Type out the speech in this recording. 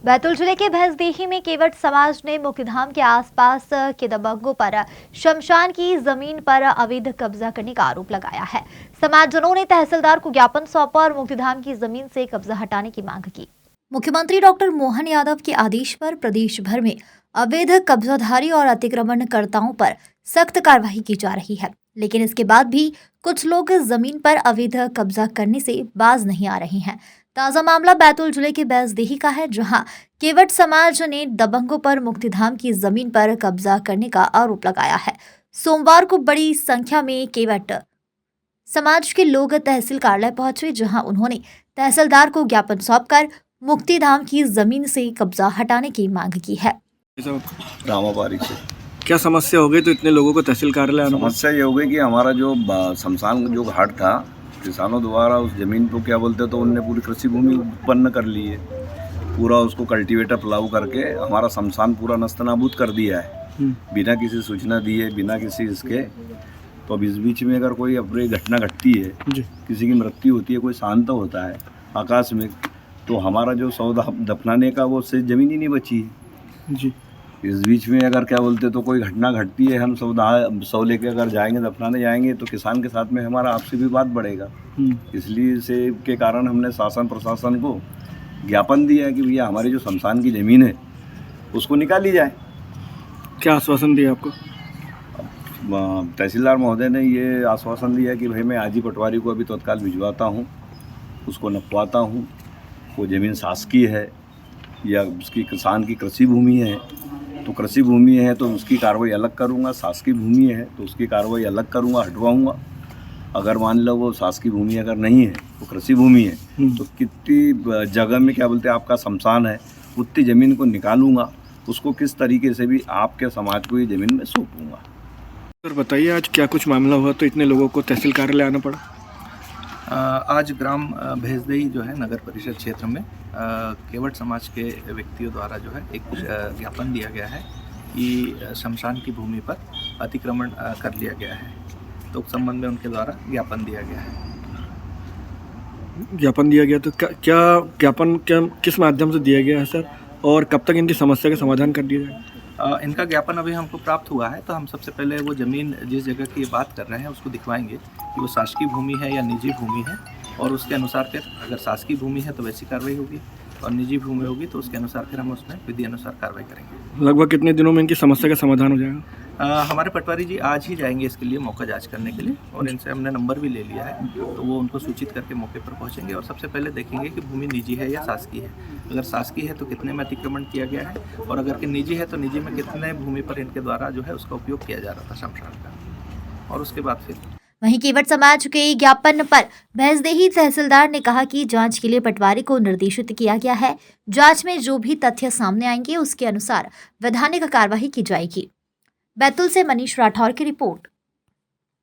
बैतूल जिले के भैंसदेही में केवट समाज ने मुक्तिधाम के आसपास के दबंगों पर शमशान की जमीन पर अवैध कब्जा करने का आरोप लगाया है। समाजजनों ने तहसीलदार को ज्ञापन सौंपा और मुक्तिधाम की जमीन से कब्जा हटाने की मांग की। मुख्यमंत्री डॉक्टर मोहन यादव के आदेश पर प्रदेश भर में अवैध कब्जाधारी और अतिक्रमणकर्ताओं पर सख्त कार्रवाई की जा रही है, लेकिन इसके बाद भी कुछ लोग जमीन पर अवैध कब्जा करने से बाज नहीं आ रहे हैं। ताजा मामला बैतूल जिले के भैंसदेही का है, जहां केवट समाज ने दबंगों पर मुक्तिधाम की जमीन पर कब्जा करने का आरोप लगाया है। सोमवार को बड़ी संख्या में केवट समाज के लोग तहसील कार्यालय पहुंचे, जहां उन्होंने तहसीलदार को ज्ञापन सौंपकर मुक्तिधाम की जमीन से कब्जा हटाने की मांग की है। रामाबारी से क्या समस्या हो गई तो इतने लोगों को तहसील कार्यालय आना पड़ा? समस्या ये हो गई कि हमारा जो शमशान जो घाट था, किसानों द्वारा उस जमीन को क्या बोलते तो उनने पूरी कृषि भूमि उत्पन्न कर ली है। पूरा उसको कल्टीवेटर प्लाऊ करके हमारा शमशान पूरा नस्तनाबूद कर दिया है, बिना किसी सूचना दिए, बिना किसी इसके। तो अब इस बीच में अगर कोई अपनी घटना घटती है, किसी की मृत्यु होती है, कोई शांत होता है आकस्मिक, तो हमारा जो सौदा दफनाने का वो से ज़मीन ही नहीं बची है जी। इस बीच में अगर क्या बोलते तो कोई घटना घटती है, हम सौ लेके अगर जाएंगे दफनाने जाएंगे तो किसान के साथ में हमारा आपसी विवाद बढ़ेगा। इसलिए से के कारण हमने शासन प्रशासन को ज्ञापन दिया है कि भैया हमारी जो शमशान की ज़मीन है उसको निकाली जाए। क्या आश्वासन दिया आपको? तहसीलदार महोदय ने ये आश्वासन दिया कि भाई मैं आज ही पटवारी को अभी तत्काल भिजवाता हूँ, उसको नपवाता हूँ। वो ज़मीन शासकीय है या उसकी किसान की कृषि भूमि है, तो कृषि भूमि है तो उसकी कार्रवाई अलग करूँगा, शासकीय भूमि है तो उसकी कार्रवाई अलग करूँगा, हटवाऊँगा। अगर मान लो वो शासकीय भूमि अगर नहीं है तो कृषि भूमि है, तो कितनी जगह में क्या बोलते हैं आपका शमशान है, उतनी ज़मीन को निकालूँगा, उसको किस तरीके से भी आपके समाज को ये ज़मीन में सौंपूँगा। सर बताइए, आज क्या कुछ मामला हुआ तो इतने लोगों को तहसील कार्यालय आना पड़ा? आज ग्राम भैंसदेही जो है नगर परिषद क्षेत्र में केवट समाज के व्यक्तियों द्वारा जो है एक ज्ञापन दिया गया है कि शमशान की भूमि पर अतिक्रमण कर लिया गया है, तो उस संबंध में उनके द्वारा ज्ञापन दिया गया है। ज्ञापन दिया गया तो क्या ज्ञापन किस माध्यम से दिया गया है सर, और कब तक इनकी समस्या का समाधान कर दिया जाएगा? इनका ज्ञापन अभी हमको प्राप्त हुआ है, तो हम सबसे पहले वो ज़मीन जिस जगह की बात कर रहे हैं उसको दिखवाएंगे कि वो शासकीय भूमि है या निजी भूमि है, और उसके अनुसार फिर अगर शासकीय भूमि है तो वैसी कार्रवाई होगी और निजी भूमि होगी तो उसके अनुसार फिर हम उसमें विधि अनुसार कार्रवाई करेंगे। लगभग कितने दिनों में इनकी समस्या का समाधान हो जाएगा? हमारे पटवारी जी आज ही जाएंगे इसके लिए मौका जांच करने के लिए, और इनसे हमने नंबर भी ले लिया है, तो वो उनको सूचित करके मौके पर पहुंचेंगे और सबसे पहले देखेंगे कि भूमि निजी है या शासकीय है। अगर शासकीय है तो कितने में अतिक्रमण किया गया है, और अगर कि निजी है तो निजी में कितने भूमि पर इनके द्वारा जो है उसका उपयोग किया जा रहा था शमशान का, और उसके बाद फिर वहीं केवट समाज के ज्ञापन पर भैंसदेही तहसीलदार ने कहा कि जांच के लिए पटवारी को निर्देशित किया गया है। जांच में जो भी तथ्य सामने आएंगे उसके अनुसार वैधानिक कार्रवाई की जाएगी। बैतूल से मनीष राठौर की रिपोर्ट।